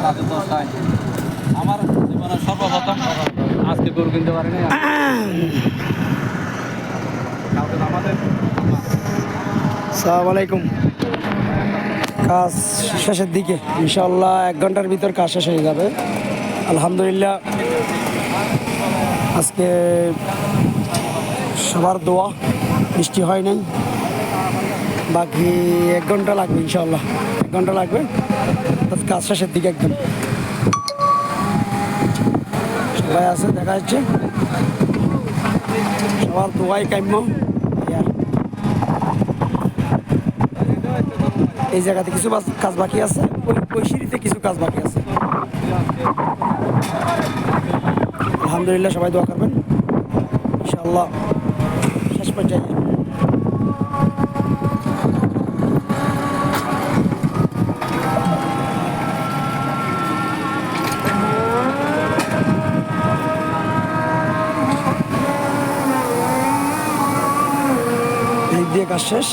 রাতে 10টায় আমার জীবনে সর্বপ্রথম আজকে গরু কিনতে পারি না কালকে আমাদের আসসালামু আলাইকুম। কাজ শেষের দিকে, ইনশাআল্লাহ 1 ঘন্টার ভিতর কাজ শেষ হয়ে যাবে আলহামদুলিল্লাহ। আজকে সবার দোয়া, বৃষ্টি হয় নাই, বাকি 1 ঘন্টা লাগবে ইনশাআল্লাহ, 1 ঘন্টা লাগবে কাজ শেষের দিকে একদম। সবাই আছে, দেখা যাচ্ছে সবার দোয়াই কাম্য। এই জায়গাতে কিছু কাজ বাকি আছে, ওই সিঁড়িতে কিছু কাজ বাকি আছে। আলহামদুলিল্লাহ, সবাই দোয়া করবেন ইনশাআল্লাহ শেষ পর্যায়ে। এই দিয়ে কাজ শেষ।